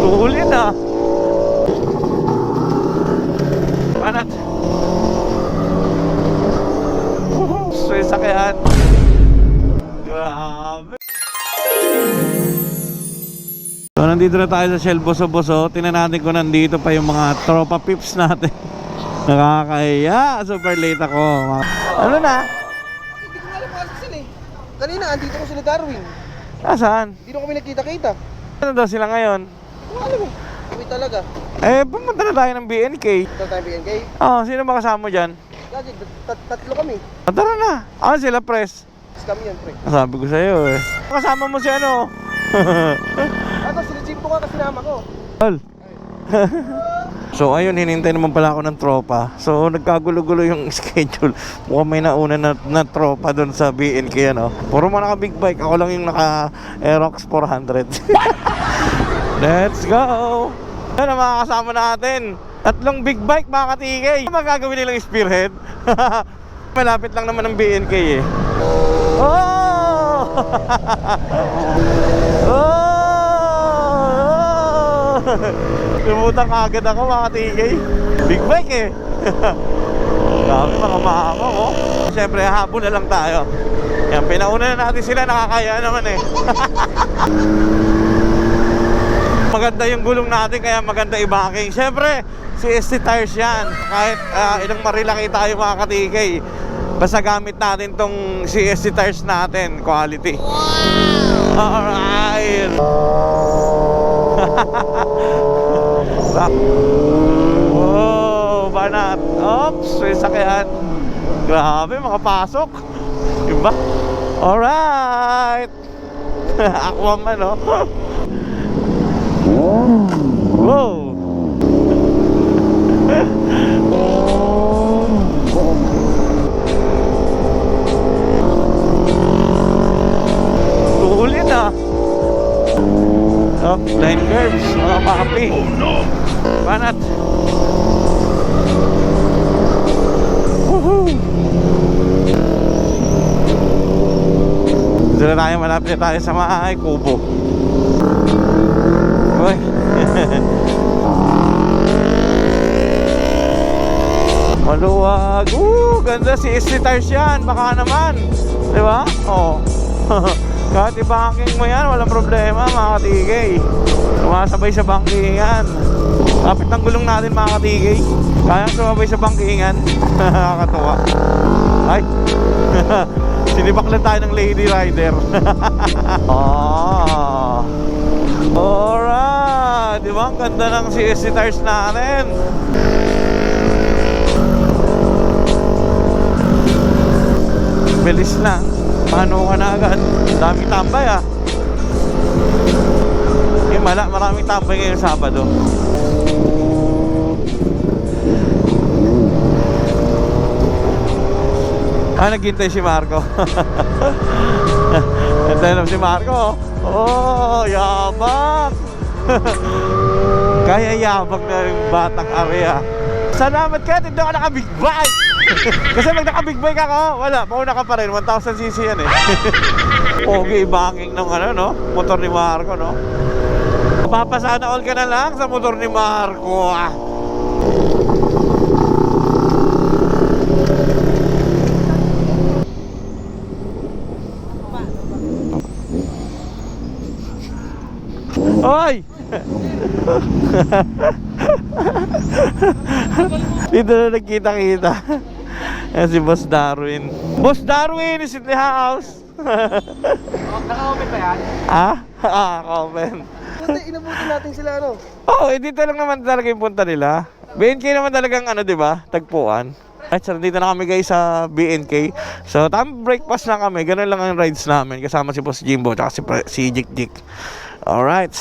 Tuhulin na. Panat. So yung sakyan. Grabe. So nandito na tayo sa Shell Boso-Boso. Tingnan natin kung nandito pa yung mga tropa pips natin. Nakakahiya. Super late ako. Ano na? Hindi ko alam kasi sila eh. Kanina, andito ko sila Darwin. Nasaan? Hindi na kami nagkita-kita. Ano daw sila ngayon? Hindi ko alam eh. Kami talaga. Eh, pumunta na tayo ng BNK. Ito tayo BNK. Sino ba kasama mo dyan? Lagi, tatlo kami. Tara na. Sila press. Scam yan, pre. Sabi ko sa'yo eh. Kasama mo si ano? Ato, sila Jimbo ka kasi nama ko. So ayun, hinintay naman pala ako ng tropa. So nagkagulo-gulo yung schedule. Mukhang may nauna na tropa doon sa BNK ano. Puro mga naka big bike. Ako lang yung naka Aerox 400. Let's go! Yan ang mga kasama natin. 3 big bike mga katigay. Ano magagawin nilang spearhead? Malapit lang naman ng BNK eh. Oh! Oh! Lumutang agad ako mga katigay. Big bike eh. Dami mga mama ko. Siyempre habol na lang tayo. Yan, pinauna na natin sila. Nakakaya naman eh. Maganda yung gulong natin kaya maganda i-backing. Siyempre CST tires yan. Kahit ilang marilaki tayo mga katigay, basta gamit natin tong CST tires natin. Quality. Wow! Alright. Wow, banat. Oops, may sakyan. Grabe, makapasok. Diba? Alright. Aquaman, no? Wow. Tuhulin na. Line curves, mga papi. Banat. Woohoo. Dito na tayo, malapit tayo sa mga kubo. Uy. Maluwag. Ganda si CST tires yan. Baka naman. Diba? Kahit i-banking mo yan, walang problema mga katigay. Sumasabay sa bankingan. Kapit ng gulong natin mga katigay. Kayang sumabay sa bankingan. Nakakatuwa. Ay. Sinibak lang tayo ng lady rider. Alright. Diba? Ang ganda ng CST tires natin. Bilis na. Paano ka na agad? Daming tambay ah. Maraming tambay ngayong Sabado. Naghintay si Marco. Hintay lang si Marco. Oh, yabang. Kaya yabang na yung batang area. Salamat ka, hindi ako naka-big bike. Kasi pag naka-big bike ako, wala, mauna ka pa rin, 1,000cc yan eh. Pogi, banging ng ano, no? Motor ni Marco, no? Papasana all ka na lang sa motor ni Marco, ah. Hoy! Dito na nagkita-kita. Yan si Boss Darwin. Boss Darwin is in the house. Naka-comment ba yan? Comment. Hindi, inabutin natin sila ano. Dito lang naman talaga yung punta nila. BNK naman talagang ano, diba? Tagpuan. At so, dito na kami guys sa BNK. So, breakfast na kami. Ganun lang ang rides namin. Kasama si Boss Jimbo at si Jik Jik. Alright.